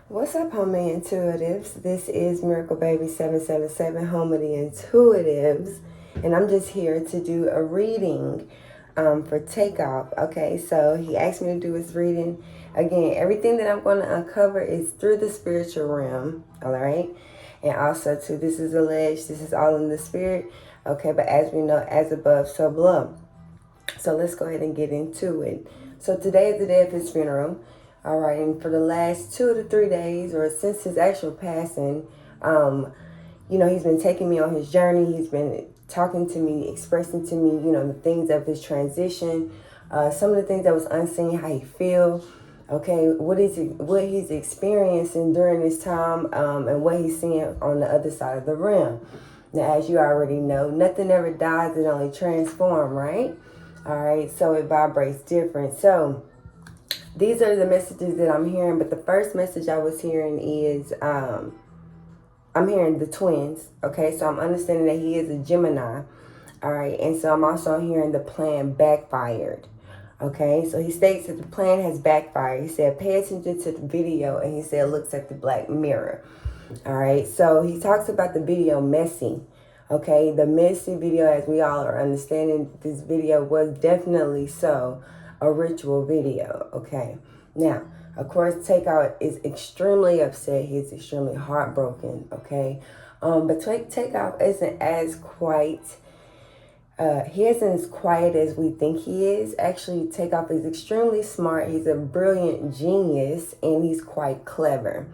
What's up, homie intuitives? This is Miracle Baby 777, home of the intuitives, and I'm just here to do a reading for Takeoff. Okay, so he asked me to do his reading. Again, everything that I'm going to uncover is through the spiritual realm, all right? And also, too, this is alleged, this is all in the spirit, okay? But as we know, as above, so below. So let's go ahead and get into it. So today is the day of his funeral. All right, and for the last 2 to 3 days, or since his actual passing, he's been taking me on his journey. He's been talking to me, expressing to me, the things of his transition, some of the things that was unseen, how he feel, okay, what he's experiencing during this time, and what he's seeing on the other side of the rim. Now, as you already know, nothing ever dies; it only transforms, right? All right, so it vibrates different. So these are the messages that I'm hearing, but the first message I was hearing is I'm hearing the twins. Okay, so I'm understanding that he is a Gemini. All right, and so I'm also hearing the plan backfired. Okay, so he states that the plan has backfired. He said, pay attention to the video, and he said, looks at the black mirror. All right, so he talks about the video messy. Okay, the messy video, as we all are understanding, this video was definitely so a ritual video. Okay, now, of course, Takeoff is extremely upset. He's extremely heartbroken. Okay, but Takeoff isn't as quite. He isn't as quiet as we think he is. Actually, Takeoff is extremely smart. He's a brilliant genius, and he's quite clever.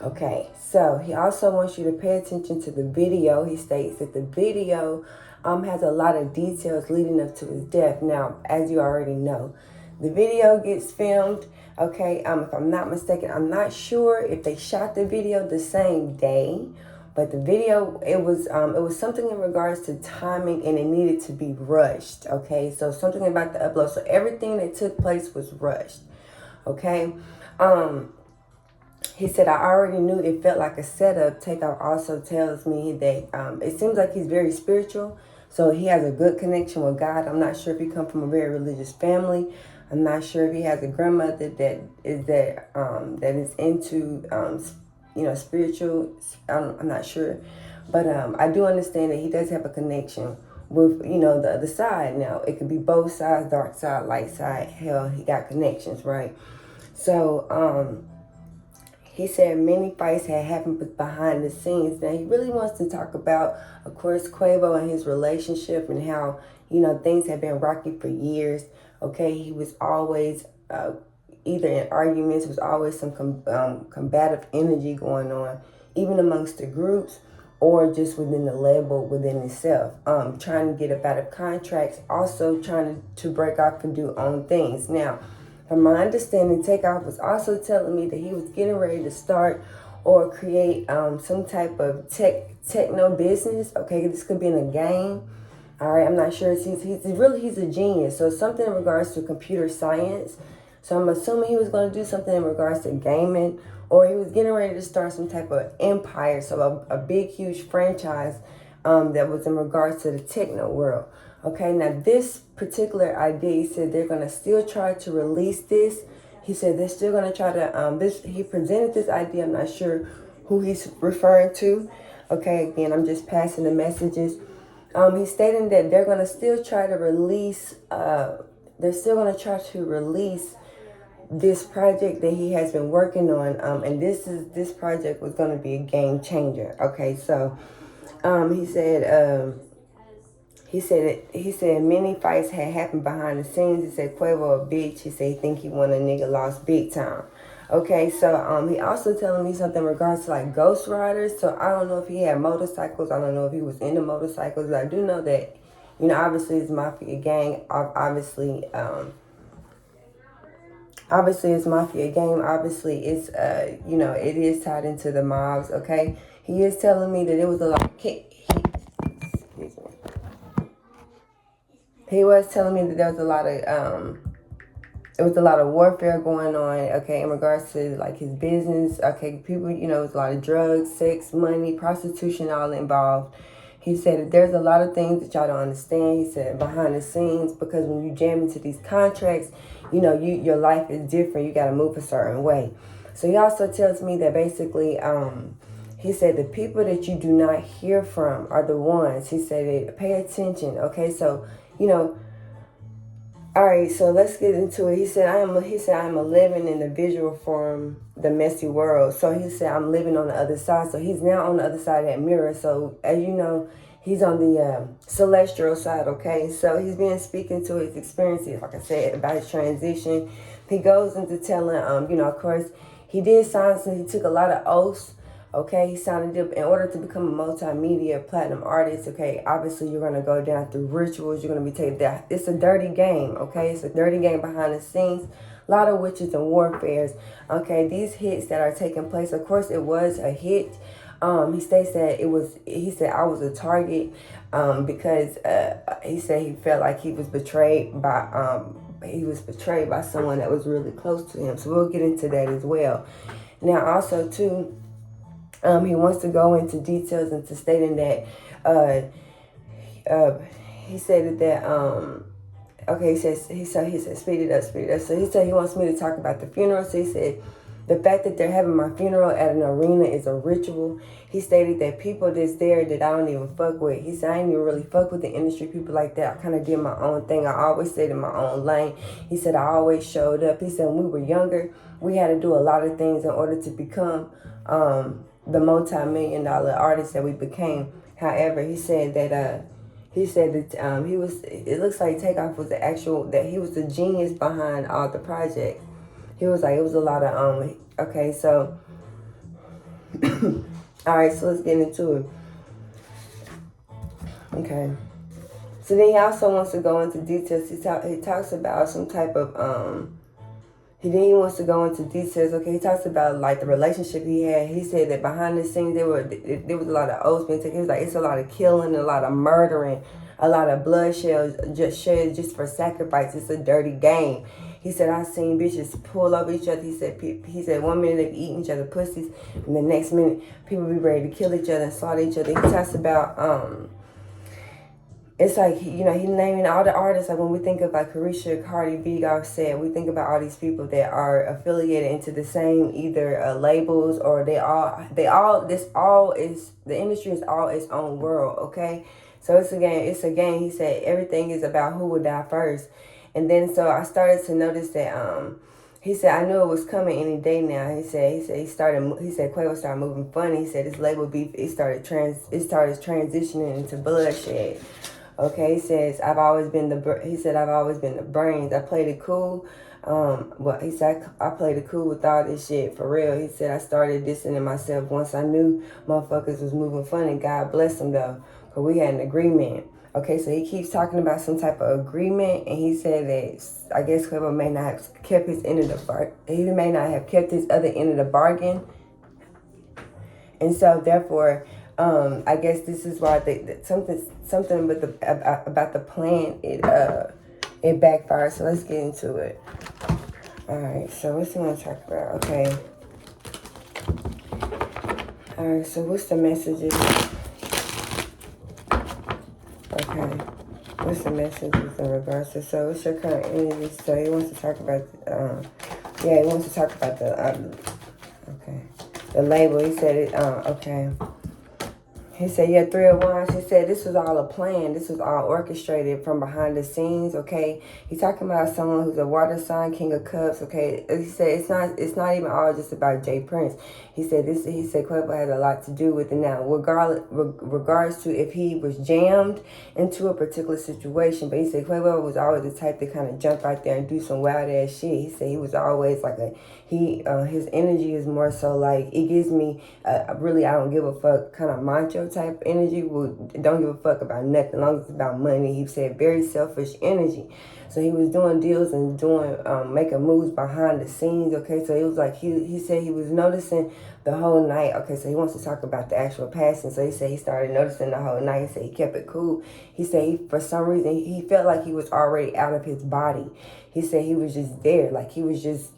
Okay, so he also wants you to pay attention to the video. He states that the video has a lot of details leading up to his death. Now, as you already know, the video gets filmed. Okay, if I'm not mistaken, I'm not sure if they shot the video the same day, but the video, it was something in regards to timing, and it needed to be rushed. Okay, so something about the upload. So everything that took place was rushed. Okay, he said, I already knew it felt like a setup. Takeoff also tells me that it seems like he's very spiritual. So he has a good connection with God. I'm not sure if he comes from a very religious family. I'm not sure if he has a grandmother that is into spiritual. I'm not sure, but I do understand that he does have a connection with the other side. Now it could be both sides, dark side, light side. Hell, he got connections, right? So he said many fights had happened behind the scenes. Now, he really wants to talk about, of course, Quavo and his relationship, and how, things have been rocky for years. Okay, he was always either in arguments, there was always some combative energy going on, even amongst the groups, or just within the label, within itself. Trying to get up out of contracts, also trying to break off and do own things. Now, from my understanding, Takeoff was also telling me that he was getting ready to start or create some type of techno business. Okay, this could be in a game. All right, I'm not sure. He's a genius. So something in regards to computer science. So I'm assuming he was going to do something in regards to gaming, or he was getting ready to start some type of empire. So a big, huge franchise that was in regards to the techno world. Okay, now this particular idea, he said they're going to still try to release this. He said they're still going to try to, he presented this idea. I'm not sure who he's referring to. Okay, again, I'm just passing the messages. He's stating that they're going to still try to release, this project that he has been working on. And this project was going to be a game changer. Okay, so he said many fights had happened behind the scenes. He said Quavo a bitch. He said he think he won a nigga lost big time. Okay, so he also telling me something in regards to like Ghost Riders. So I don't know if he had motorcycles. I don't know if he was into motorcycles. But I do know that, obviously it's Mafia Gang. Obviously it's Mafia Gang. Obviously it's it is tied into the mobs. Okay, he is telling me that it was a lot. He was telling me that there was a lot of warfare going on, okay, in regards to like his business. Okay, people, it was a lot of drugs, sex, money, prostitution, all involved. He said that there's a lot of things that y'all don't understand. He said behind the scenes, because when you jam into these contracts, your life is different. You got to move a certain way. So he also tells me that basically, he said the people that you do not hear from are the ones. He said, pay attention. Okay, so, you know, all right, so let's get into it. He said, I am a living individual from the messy world. So he said, I'm living on the other side. So he's now on the other side of that mirror. So as you know, he's on the celestial side, okay? So he's been speaking to his experiences, like I said, about his transition. He goes into telling, you know, of course, he did sign, so he took a lot of oaths. Okay, he signed up in order to become a multimedia platinum artist. Okay, obviously you're gonna go down through rituals. You're gonna be taken down. It's a dirty game. Okay, it's a dirty game behind the scenes. A lot of witches and warfares. Okay, these hits that are taking place. Of course, it was a hit. He states that it was. He said I was a target because he said he felt like he was betrayed by someone that was really close to him. So we'll get into that as well. Now, also too. He wants to go into details into stating that he stated that okay, he said speed it up. So he said he wants me to talk about the funeral. So he said the fact that they're having my funeral at an arena is a ritual. He stated that people that's there that I don't even fuck with. He said I ain't even really fuck with the industry people like that. I kind of did my own thing. I always stayed in my own lane. He said I always showed up. He said when we were younger, we had to do a lot of things in order to become the multi-million-dollar artist that we became. However, he said that he was. It looks like Takeoff was that he was the genius behind all the projects. He was like it was a lot of Okay, so all right, so let's get into it. Okay, so then he also wants to go into details. He talks about some type of he wants to go into details. Okay, he talks about like the relationship he had. He said that behind the scenes there was a lot of oaths being taken. He was like, it's a lot of killing, a lot of murdering, a lot of bloodshed just shed just for sacrifice. It's a dirty game. He said I seen bitches pull over each other. He said 1 minute they be eating each other pussies, and the next minute people be ready to kill each other and slaughter each other. He talks about it's like, you know, he's naming all the artists. Like when we think of like Carisha, Cardi B, Offset, we think about all these people that are affiliated into the same either labels or the industry is all its own world, okay? So it's a game. He said everything is about who will die first. And then so I started to notice that he said I knew it was coming any day now. He said Quavo started moving funny. He said his label beef it started transitioning into bloodshed. Okay, he says I've always been the brains. I played it cool. He said I played it cool with all this shit for real. He said I started distancing myself once I knew motherfuckers was moving funny. God bless them though, cause we had an agreement. Okay, so he keeps talking about some type of agreement, and he said that I guess Quavo may not have kept his end of the bargain. He may not have kept his other end of the bargain, and so therefore. I guess this is why something with about the plan it backfired. So let's get into it. All right. So what's he want to talk about? Okay. All right. So what's the messages? Okay. What's the messages in regards to? So what's your current energy? So he wants to talk about. He wants to talk about okay, the label. He said it. Okay. He said, yeah, 3 of Wands. He said this was all a plan. This was all orchestrated from behind the scenes, okay? He's talking about someone who's a water sign, King of Cups, okay? He said it's not even all just about Jay Prince. He said Quavo has a lot to do with it now, regards to if he was jammed into a particular situation. But he said Quavo was always the type to kind of jump out there and do some wild ass shit. He said he was always like his energy is more so like, it gives me really I don't give a fuck kind of macho type energy. Don't give a fuck about nothing as long as it's about money. He said very selfish energy. So he was doing deals and making moves behind the scenes, okay? So it was like he said he was noticing the whole night. Okay, so he wants to talk about the actual passing. So he said he started noticing the whole night. He said he kept it cool. He said for some reason he felt like he was already out of his body. He said he was just there, like he was just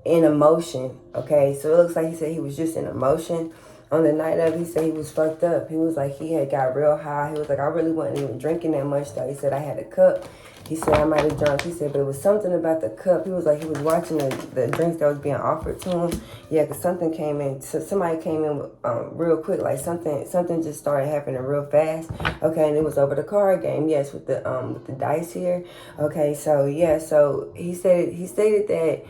in emotion, okay? So it looks like he said he was just in emotion. On the night of, he said he was fucked up. He was like, he had got real high. He was like, I really wasn't even drinking that much though. He said I had a cup. He said, I might have drunk. He said, but it was something about the cup. He was like, he was watching the drinks that was being offered to him. Yeah, because something came in. So somebody came in real quick. Like something just started happening real fast. Okay, and it was over the card game. Yes, with the dice here. Okay, so yeah, so he stated that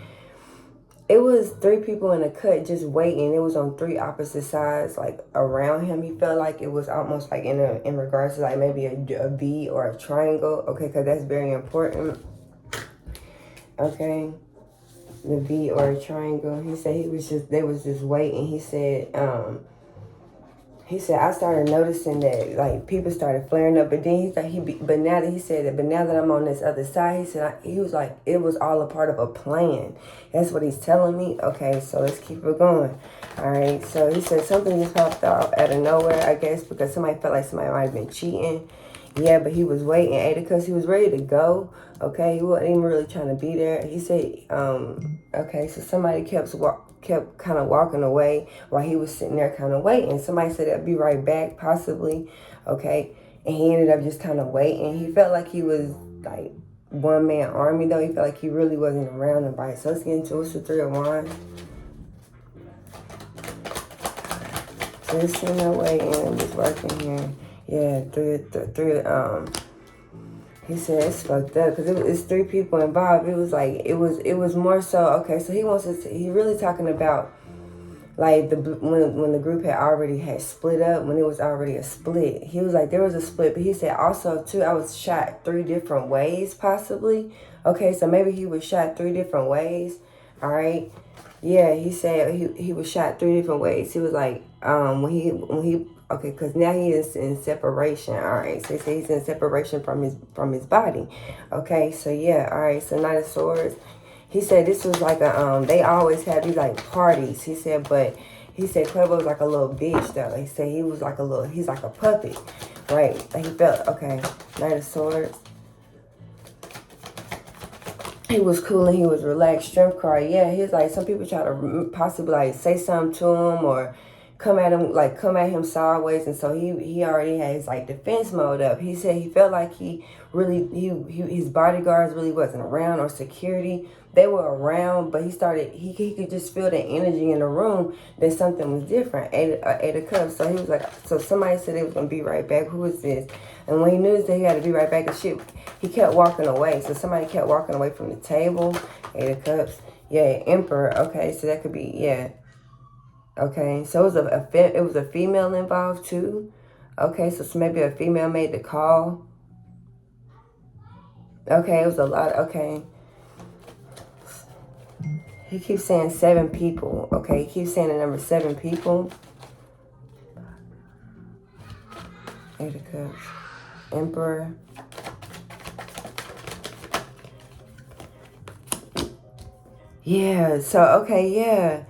it was 3 people in a cut just waiting. It was on 3 opposite sides, like around him. He felt like it was almost like in regards to like maybe a V or a triangle. Okay, because that's very important. Okay, the V or a triangle. He said they was just waiting. He said, I started noticing that, like, people started flaring up. But then he thought but now that I'm on this other side, he said, he was like, it was all a part of a plan. That's what he's telling me. Okay, so let's keep it going. All right, so he said something just popped off out of nowhere, I guess, because somebody felt like somebody might have been cheating. Yeah, but he was waiting, because he was ready to go. Okay, he wasn't even really trying to be there. He said, okay, so somebody kept kind of walking away while he was sitting there kind of waiting. Somebody said they'll be right back, possibly. Okay, and he ended up just kind of waiting. He felt like he was like one-man army, though. He felt like he really wasn't around nobody. So let's get into it. It's the 3 of Wands. Just in the way in, just working here. Yeah, three. He said it's fucked up because it's 3 people involved. It was like it was more so. Okay, so he really talking about like when the group had split up, when it was already a split. He was like there was a split, but he said also too I was shot 3 different ways possibly. Okay, so maybe he was shot 3 different ways. All right. Yeah, he said he was shot 3 different ways. He was like, when he okay, because now he is in separation. All right, so he said he's in separation from his body. Okay, so yeah, all right, so Knight of Swords. He said this was like they always have these like parties. He said Quavo was like a little bitch though. He said he's like a puppet, right? Like he felt, okay, Knight of Swords. He was cool and he was relaxed. Strength card. Yeah, he was like, some people try to possibly like say something to him or come at him sideways, and so he already had his like defense mode up. He said he felt like his bodyguards really wasn't around, or security. They were around, but he could just feel the energy in the room that something was different. Eight of Cups. So he was like, so somebody said they was gonna be right back. Who is this? And when he knew that he had to be right back and shit, he kept walking away. So somebody kept walking away from the table. 8 of Cups. Yeah, Emperor. Okay, so that could be, yeah. Okay, so it was a female involved too. Okay, so maybe a female made the call. Okay, it was a lot. Okay. He keeps saying 7 people. Okay, he keeps saying the number 7 people. 8 of Cups. Emperor. Yeah, so, okay, yeah.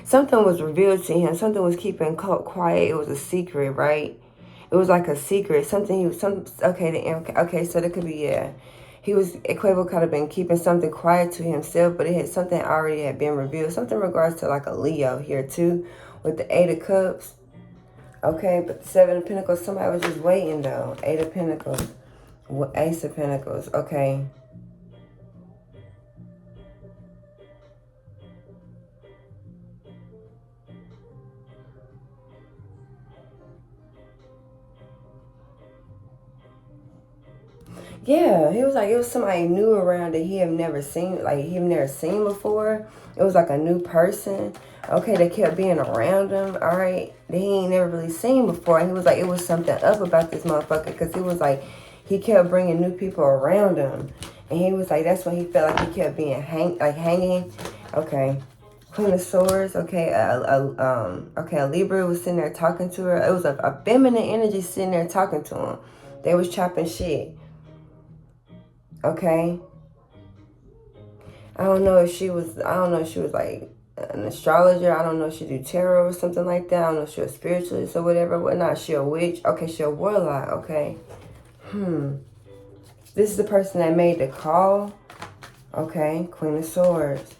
Something was revealed to him. Something was keeping quiet. It was a secret, right? It was like a secret. Okay, so that could be, yeah. Quavo could have been keeping something quiet to himself, but something already had been revealed. Something in regards to like a Leo here too, with the 8 of Cups. Okay, but the 7 of Pentacles, somebody was just waiting though. 8 of Pentacles, Ace of Pentacles, okay. Yeah, he was like, it was somebody new around that he had never seen before. It was like a new person, okay, that kept being around him, all right, that he ain't never really seen before. And he was like, it was something up about this motherfucker, because it was like, he kept bringing new people around him. And he was like, that's when he felt like he kept being hanging. Okay. Queen of Swords, okay, a Libra was sitting there talking to her. It was a feminine energy sitting there talking to him. They was chopping shit. Okay. I don't know if she was like an astrologer. I don't know if she do tarot or something like that. I don't know if she was spiritualist or whatever. Whatnot. She a witch. Okay, she a warlock. Okay. This is the person that made the call. Okay. Queen of Swords.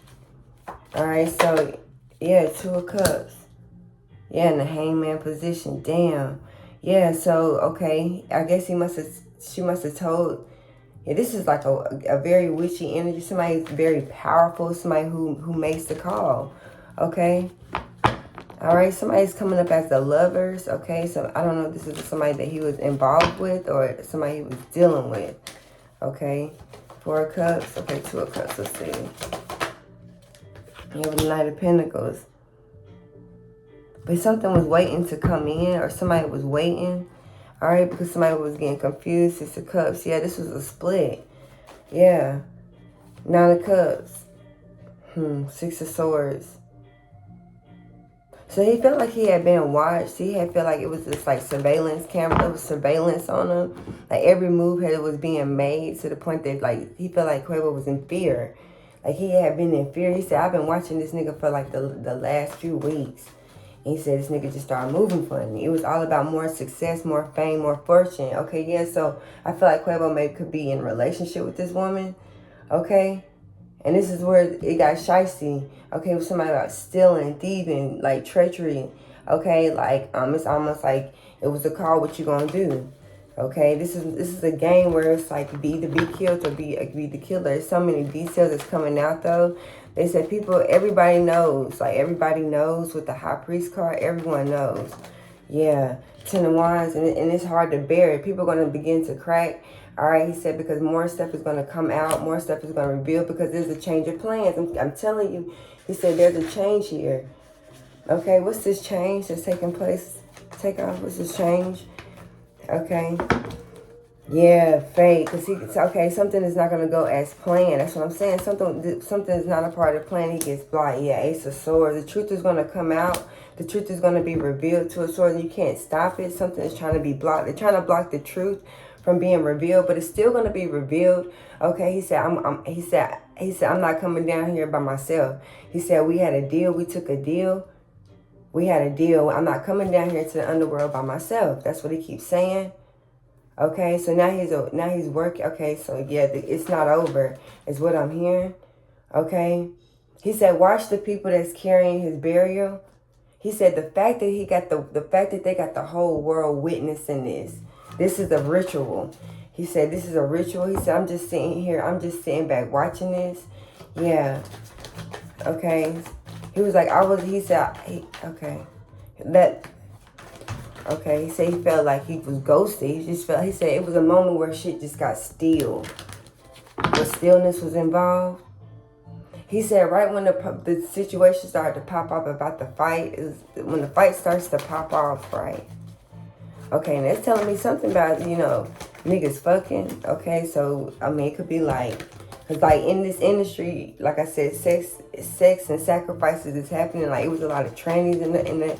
All right. So, yeah, 2 of Cups. Yeah, in the hangman position. Damn. Yeah, so, okay, I guess she must have told, yeah, this is like a very witchy energy, somebody very powerful, somebody who makes the call, okay? All right, somebody's coming up as the lovers, okay? So I don't know if this is somebody that he was involved with or somebody he was dealing with, okay? 4 of Cups, okay, 2 of Cups, let's see. You have the Knight of Pentacles. But something was waiting to come in, or somebody was waiting, all right? Because somebody was getting confused. 6 of Cups, yeah, this was a split. Yeah, 9 of Cups, 6 of Swords. So he felt like he had been watched. He had felt like it was just like surveillance camera. There was surveillance on him. Like every move was being made to the point that like he felt like Quavo was in fear. Like he had been in fear. He said, I've been watching this nigga for like the last few weeks. And he said this nigga just started moving funny. It was all about more success, more fame, more fortune. Okay, yeah, so I feel like Quavo maybe could be in a relationship with this woman. Okay? And this is where it got shicey. Okay, with somebody about stealing, thieving, like treachery. Okay, like it's almost like it was a call. What you gonna do? Okay, this is a game where it's like be either be killed or be the killer. There's so many details that's coming out though. They said everybody knows. Like everybody knows with the High Priest card. Everyone knows. Yeah, 10 of Wands, and it's hard to bear it. People are going to begin to crack. All right, he said, because more stuff is going to come out, more stuff is going to reveal, because there's a change of plans. I'm telling you, he said there's a change here. Okay, what's this change that's taking place? Take off, what's this change? Okay. Yeah, fate. Because okay, something is not going to go as planned. That's what I'm saying. Something is not a part of the plan. He gets blocked. Yeah, Ace of Swords. The truth is going to come out. The truth is going to be revealed to a sword, and you can't stop it. Something is trying to be blocked. They're trying to block the truth from being revealed, but it's still going to be revealed. Okay, he said, he said, I'm not coming down here by myself. He said, we had a deal. We took a deal. We had a deal. I'm not coming down here to the underworld by myself. That's what he keeps saying. Okay, so now he's working. Okay, so yeah, it's not over, is what I'm hearing. Okay, he said, watch the people that's carrying his burial. He said the fact that the fact that they got the whole world witnessing this. This is a ritual. He said this is a ritual. He said I'm just sitting here. I'm just sitting back watching this. Yeah. Okay. He was like He said okay. Okay, he said he felt like he was ghosted. He said it was a moment where shit just got still. Where stillness was involved. He said right when the situation started to pop up about the fight, when the fight starts to pop off, right? Okay, and that's telling me something about, niggas fucking. Okay, so, I mean, it could be like, because like in this industry, like I said, sex and sacrifices is happening. Like it was a lot of trannies in the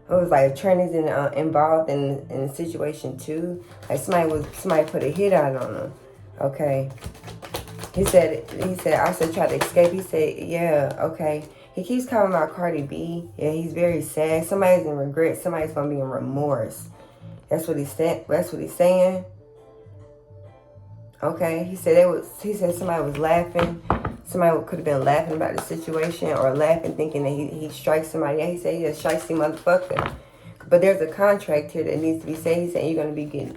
it was like trannies involved in the situation too. Like somebody put a hit out on them. Okay. He said, I said try to escape. He said, yeah, okay. He keeps calling out Cardi B. Yeah, he's very sad. Somebody's in regret. Somebody's gonna be in remorse. That's what he said. That's what he's saying. Okay. He said somebody was laughing. Somebody could have been laughing about the situation or laughing thinking that he strikes somebody. Yeah, he said he's a shicey motherfucker. But there's a contract here that needs to be said. He said you're gonna be getting,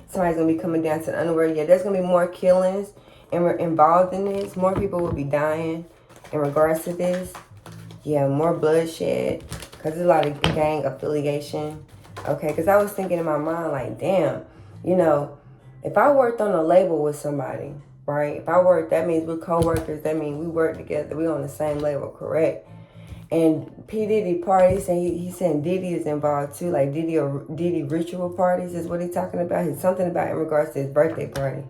somebody's gonna be coming down to the underworld. Yeah, there's gonna be more killings and we're involved in this. More people will be dying in regards to this. Yeah, more bloodshed because there's a lot of gang affiliation. Okay, because I was thinking in my mind like, damn, if I worked on a label with somebody, right? If I worked, that means we're co-workers. That means we work together. We're on the same label, correct? And P. Diddy parties, and he's saying Diddy is involved too, like Diddy ritual parties is what he's talking about. It's something about in regards to his birthday party.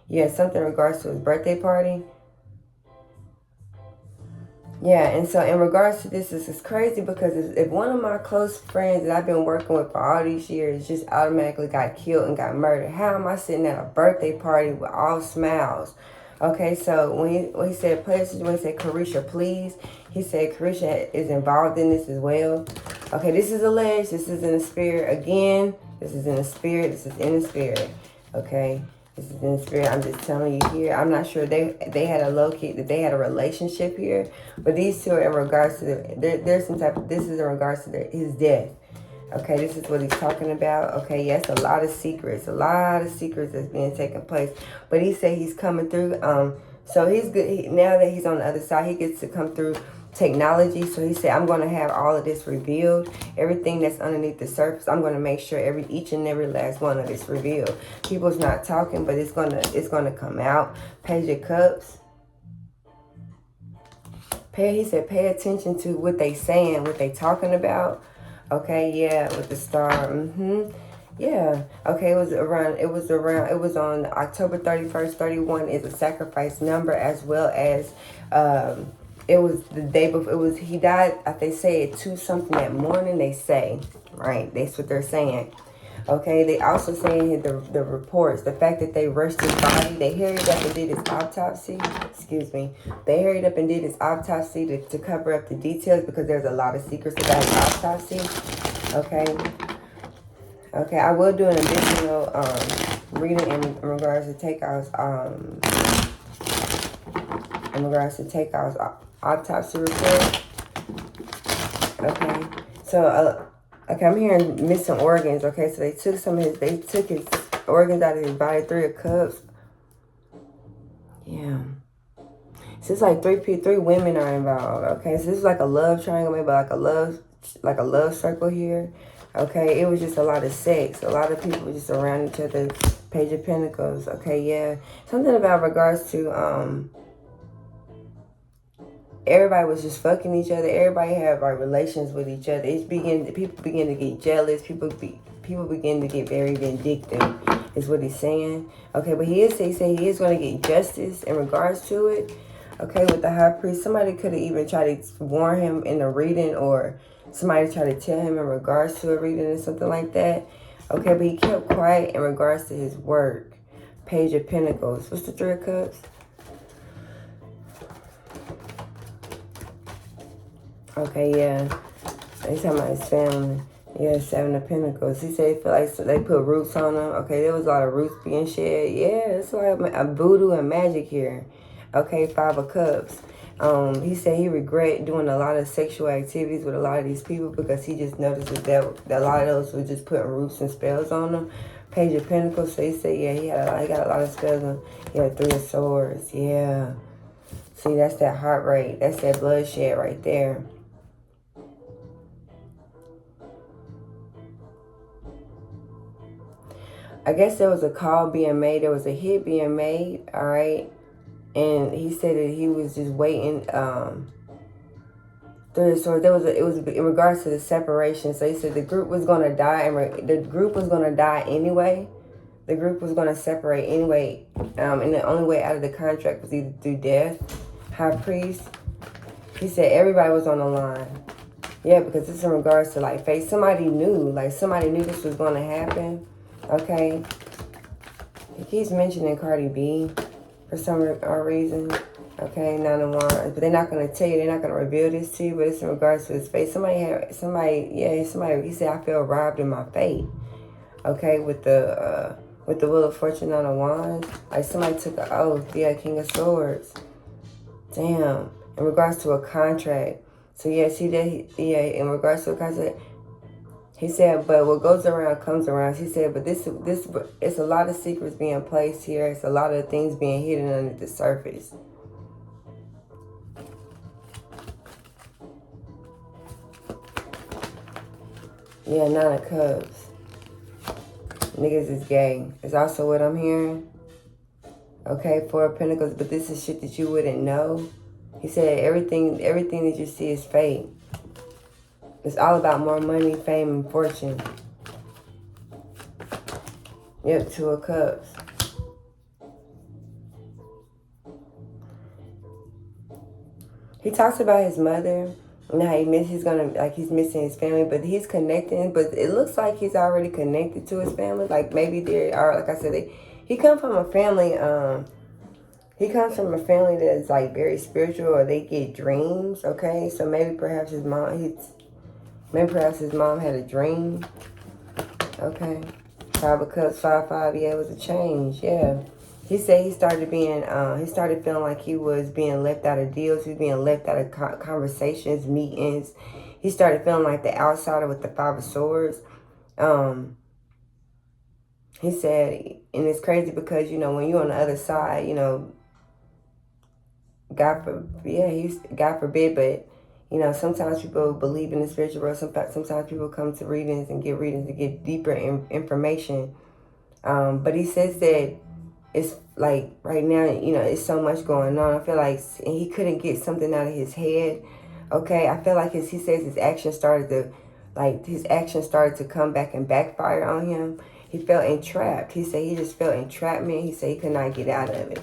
Yeah, something in regards to his birthday party. Yeah, and so in regards to this is crazy because if one of my close friends that I've been working with for all these years just automatically got killed and got murdered, how am I sitting at a birthday party with all smiles? Okay, so when he said, when he said, Carisha, please, he said Carisha is involved in this as well. Okay, this is alleged. This is in the spirit. Again, this is in the spirit. This is in the spirit. Okay. This is in the spirit. I'm just telling you here. I'm not sure they had that they had a relationship here, but these two are in regards to there's some type of, this is in regards to his death. Okay, this is what he's talking about. Okay, yes, a lot of secrets that's being taken place. But he said he's coming through. So he's good. Now that he's on the other side, he gets to come through technology. So he said, I'm going to have all of this revealed. Everything that's underneath the surface, I'm going to make sure each and every last one of it's revealed. People's not talking, but it's gonna come out. Page of Cups. He said, pay attention to what they saying, what they talking about. Okay, yeah, with the star. Yeah. Okay, it was on October 31st. 31 is a sacrifice number, as well as it was the day before. He died, they say at 2 something that morning, they say. Right, that's what they're saying. Okay, they also saying the reports, the fact that they rushed his body, they hurried up and did his autopsy. Excuse me. They hurried up and did his autopsy to cover up the details, because there's a lot of secrets about his autopsy. Okay. Okay, I will do an additional reading in regards to Takeoff's autopsy report. Okay, so okay, I'm hearing missing organs. Okay, so they took his organs out of his body. 3 of Cups. Yeah. So it's like three women are involved. Okay, so this is like a love triangle, maybe like a love circle here. Okay, it was just a lot of sex. A lot of people were just around each other. Page of Pentacles. Okay, yeah. Something about regards to everybody was just fucking each other. Everybody had like relations with each other. People begin to get jealous. People begin to get very vindictive, is what he's saying. Okay, but he said he is going to get justice in regards to it. Okay, with the High Priest, somebody could have even tried to warn him in a reading, or somebody tried to tell him in regards to a reading or something like that. Okay, but he kept quiet in regards to his work. Page of Pentacles. What's the 3 of Cups? Okay, yeah. He's talking about his family. Yeah, 7 of Pentacles. He said he feel like they put roots on him. Okay, there was a lot of roots being shed. Yeah, it's like a voodoo and magic here. Okay, 5 of Cups. He said he regret doing a lot of sexual activities with a lot of these people, because he just noticed that a lot of those were just putting roots and spells on them. Page of Pentacles. So he said, yeah, he got a lot of spells on. He had 3 of Swords. Yeah. See, that's that heart rate. That's that bloodshed right there. I guess there was a call being made. There was a hit being made. All right. And he said that he was just waiting. So it was in regards to the separation. So he said the group was going to die, and the group was going to die anyway. The group was going to separate anyway. And the only way out of the contract was either through death. High Priest. He said everybody was on the line. Yeah, because it's in regards to like faith. Somebody knew this was going to happen. Okay. He keeps mentioning Cardi B for some reason. Okay, 9 of Wands. But they're not going to tell you. They're not going to reveal this to you. But it's in regards to his faith. He said, I feel robbed in my faith. Okay, with the Wheel of Fortune, 9 of Wands. Like somebody took an oath. Yeah, King of Swords. Damn. In regards to a contract. So yeah, see that? In regards to a contract. He said, but what goes around comes around. He said, but this it's a lot of secrets being placed here. It's a lot of things being hidden under the surface. Yeah, 9 of Cups. Niggas is gay. It's also what I'm hearing. Okay, 4 of Pentacles, but this is shit that you wouldn't know. He said everything that you see is fake. It's all about more money, fame, and fortune. Yep, 2 of Cups. He talks about his mother and how he's missing his family, but he's connecting. But it looks like he's already connected to his family. Like maybe they are, like I said, he comes from a family. He comes from a family that's like very spiritual, or they get dreams. Okay, so maybe perhaps his mom. Maybe perhaps his mom had a dream. Okay. 5 of Cups, 5-5. Yeah, it was a change. Yeah. He said he started feeling like he was being left out of deals. He was being left out of conversations, meetings. he started feeling like the outsider with the Five of Swords. He said, and it's crazy because, you know, when you're on the other side, you know, God forbid, but, you know, sometimes people believe in the spiritual world. Sometimes people come to readings and get deeper information. But he says that it's like right now, you know, it's so much going on. I feel like he couldn't get something out of his head. Okay, I feel like he says his actions started to come back and backfire on him. He felt entrapped. He said he just felt entrapment. He said he could not get out of it.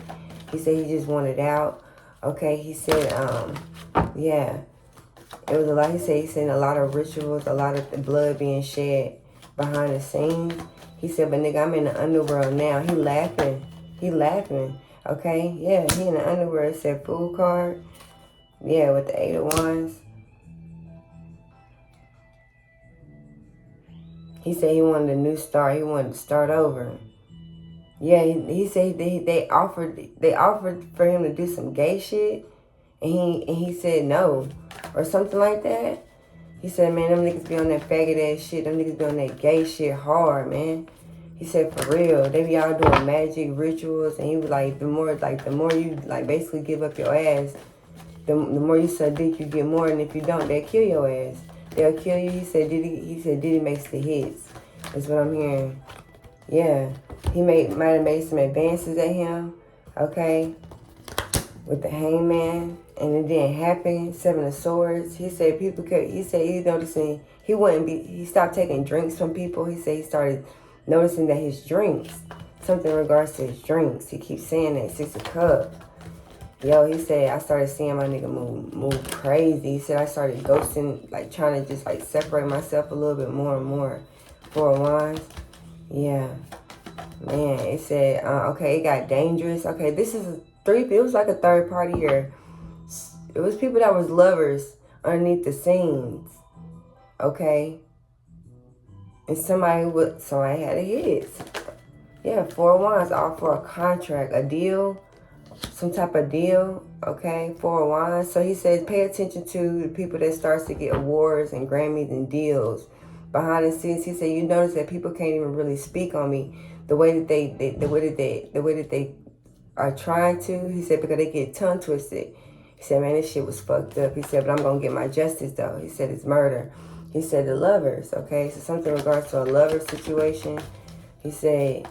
He said he just wanted out. Okay, he said, yeah, it was a lot. He said he's seen a lot of rituals, a lot of blood being shed behind the scenes. He said, but nigga, I'm in the underworld now. He laughing. Okay, yeah, he in the underworld. It said Fool card. Yeah, with the 8 of Wands. He said he wanted a new start. He wanted to start over. Yeah, he said they offered for him to do some gay shit, and he said no, or something like that. He said, man, them niggas be on that faggot ass shit. Them niggas be on that gay shit hard, man. He said, for real, they be all doing magic rituals, and he was like, the more you like basically give up your ass, the more you suck dick, you get more, and if you don't, they'll kill your ass. They'll kill you. He said Diddy makes the hits. That's what I'm hearing. Yeah. He might have made some advances at him. Okay. With the Hangman. And it didn't happen. 7 of Swords. He said he's noticing he stopped taking drinks from people. He said he started noticing that his drinks, something in regards to his drinks. He keeps saying that. 6 of Cups. Yo, he said, I started seeing my nigga move crazy. He said, I started ghosting, like, trying to just, like, separate myself a little bit more and more. 4 of Wands. Yeah. Man, it said, okay, it got dangerous. Okay, this is it was like a third party here. It was people that was lovers underneath the scenes. Okay? And somebody had a hit. Yeah, 4 of Wands, all for a contract, a deal. Some type of deal, okay, 4 of Wands. So he says, pay attention to the people that starts to get awards and Grammys and deals behind the scenes. He said, you notice that people can't even really speak on me the way that they are trying to. He said, because they get tongue twisted. He said, man, this shit was fucked up. He said, but I'm gonna get my justice though. He said, it's murder. He said, the lovers, okay, so something in regards to a lover situation. He said,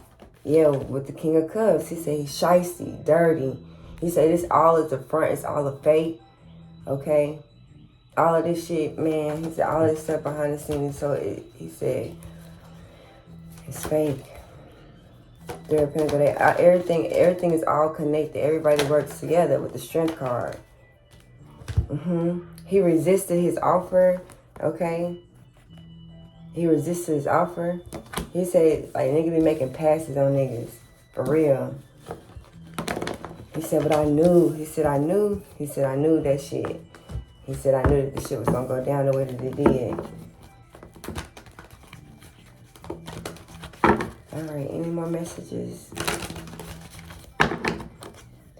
yeah, with the King of Cups, he said he's shiesty, dirty. He said this all is a front, it's all a fake, okay? All of this shit, man, he said all this stuff behind the scenes, so he said it's fake. Everything is all connected. Everybody works together with the Strength card. He resisted his offer, okay? He resisted his offer. He said, like, nigga be making passes on niggas. For real. He said, but I knew. He said, I knew. He said, I knew that shit. He said, I knew that this shit was going to go down the way that it did. All right, any more messages?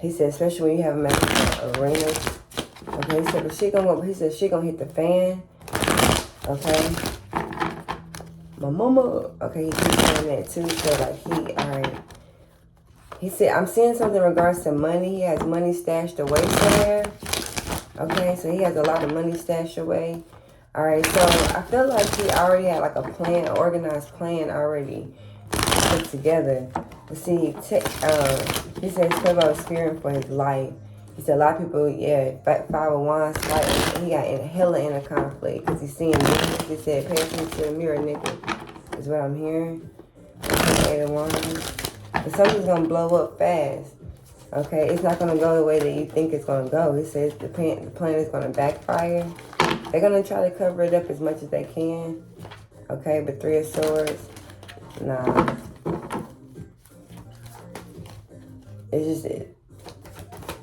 He said, especially when you have a message on arenas. Okay, he said, but she gonna hit the fan. Okay. My mama, okay, he keeps saying that too, so like all right. He said, I'm seeing something in regards to money. He has money stashed away somewhere. Okay, so he has a lot of money stashed away. All right, so I feel like he already had like a plan, an organized plan already put together. Let's see, he said he's talking about fearing for his life. He said a lot of people, yeah, 5 of Wands, like, he got hella in a conflict because he's seeing mirrors. He said, pay attention to the mirror, nigga, is what I'm hearing. 8 of Wands. But something's going to blow up fast. Okay, it's not going to go the way that you think it's going to go. He says the plan is going to backfire. They're going to try to cover it up as much as they can. Okay, but 3 of Swords, nah. It's just,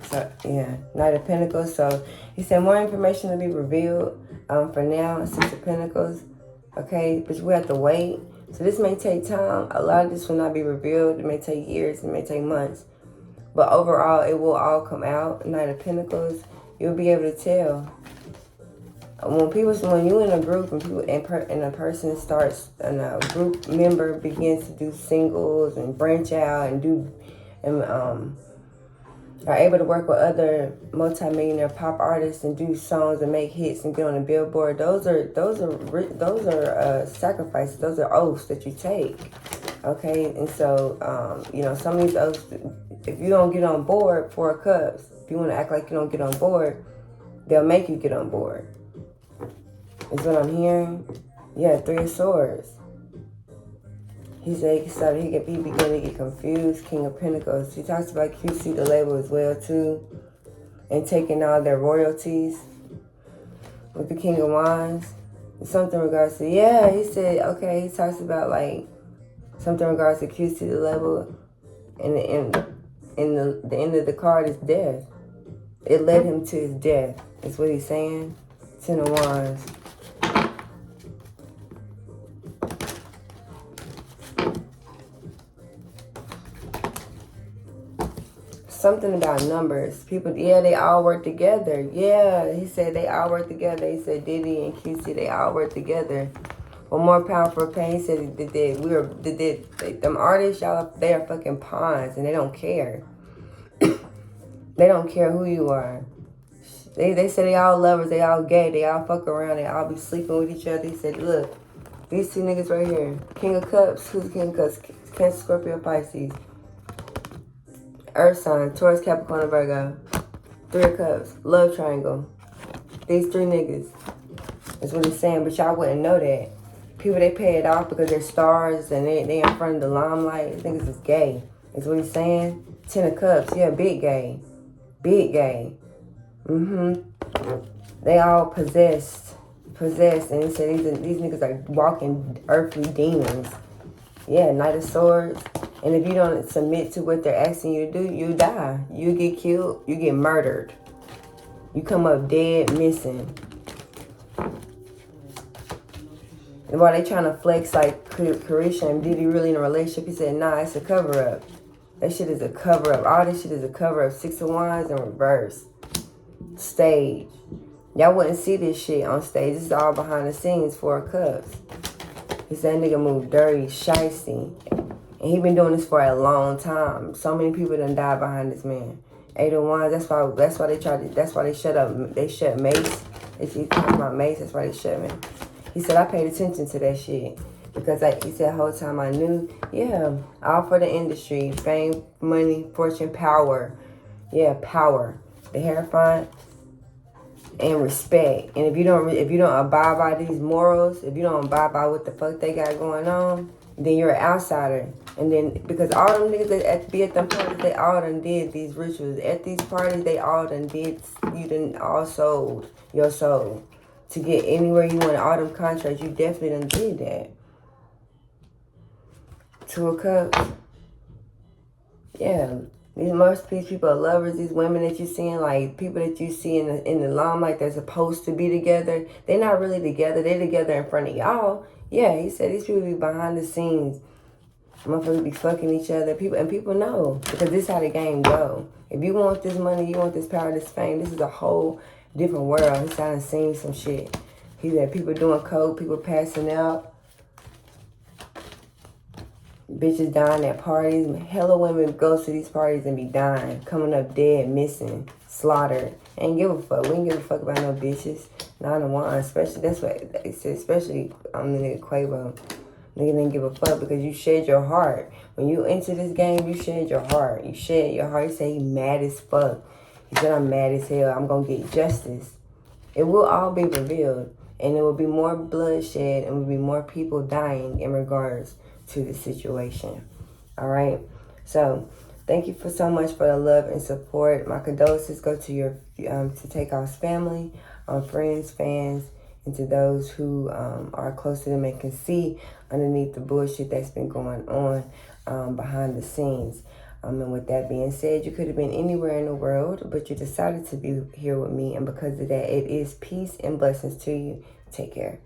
so, yeah, Knight of Pentacles. So he said more information to be revealed for now. 6 of Pentacles. Okay, but we have to wait. So this may take time. A lot of this will not be revealed. It may take years. It may take months. But overall, it will all come out. Knight of Pentacles. You'll be able to tell. When you in a group and a person starts and a group member begins to do singles and branch out and are able to work with other multi-millionaire pop artists and do songs and make hits and get on a billboard, those are sacrifices. Those are oaths that you take. Okay, and so some of these oaths, if you don't get on board, 4 Cups, if you want to act like you don't get on board, they'll make you get on board. Is what I'm hearing. Yeah, 3 of Swords. He said he began to get confused. King of Pentacles. He talks about QC, the label, as well too, and taking all their royalties. With the King of Wands, something in regards to he said he talks about like something in regards to QC, the label, and the end of the card is death. It led him to his death. Is what he's saying. 10 of Wands. Something about numbers. People, they all work together. Yeah, he said they all work together. He said Diddy and QC, they all work together. One more pound for pain. He said them artists, y'all, they are fucking pawns and they don't care. They don't care who you are. They say they all lovers, they all gay, they all fuck around, they all be sleeping with each other. He said, look, these 2 niggas right here. King of Cups, who's the King of Cups? Cancer, Scorpio, Pisces. Earth sign, Taurus, Capricorn, Virgo. 3 of Cups, love triangle. These 3 niggas. That's what he's saying, but y'all wouldn't know that. People, they pay it off because they're stars and they in front of the limelight. Niggas is gay. That's what he's saying. 10 of Cups, yeah, big gay. Big gay. They all possessed. And he said these niggas are walking earthly demons. Yeah, Knight of Swords. And if you don't submit to what they're asking you to do, you die. You get killed. You get murdered. You come up dead, missing. And while they trying to flex like Carisha and Diddy really in a relationship, he said, nah, it's a cover-up. That shit is a cover-up. All this shit is a cover-up. 6 of Wands in reverse. Stage. Y'all wouldn't see this shit on stage. This is all behind the scenes. 4 of Cups. He said that nigga moved dirty, shysty. And he been doing this for a long time. So many people done died behind this man. 8 of Wands, that's why they shut up. They shut Mace. They keep talking about Mace, that's why they shut me. He said, I paid attention to that shit. Because he said the whole time I knew, all for the industry. Fame, money, fortune, power. Yeah, power. The Hierophant and respect. And if you don't abide by these morals, if you don't abide by what the fuck they got going on, then you're an outsider. And then, because all them niggas that be at them parties, they all done did these rituals. At these parties, they all done did, you done all sold your soul. To get anywhere you want, all them contracts, you definitely done did that. 2 of Cups. Yeah. These people are lovers. These women that you're seeing, like people that you see in the limelight that's supposed to be together, they're not really together. They're together in front of y'all. Yeah, he said these people be behind the scenes. Motherfuckers be fucking each other. People know. Because this is how the game go. If you want this money, you want this power, this fame, this is a whole different world. He's trying to seen some shit. He said people doing coke, people passing out. Bitches dying at parties. Hella women go to these parties and be dying. Coming up dead, missing, slaughtered. Ain't give a fuck. We ain't give a fuck about no bitches. 9 of Wands. Especially, that's what they said. Especially on the nigga Quavo. Nigga didn't give a fuck because you shed your heart. When you enter this game, you shed your heart. You shed your heart. He said he mad as fuck. He said, I'm mad as hell. I'm going to get justice. It will all be revealed. And there will be more bloodshed and will be more people dying in regards to the situation. All right? So, thank you for so much for the love and support. My condolences go to your to Takeoff's family, friends, fans, and to those who are close to them and can see underneath the bullshit that's been going on behind the scenes. And with that being said, you could have been anywhere in the world, but you decided to be here with me. And because of that, it is peace and blessings to you. Take care.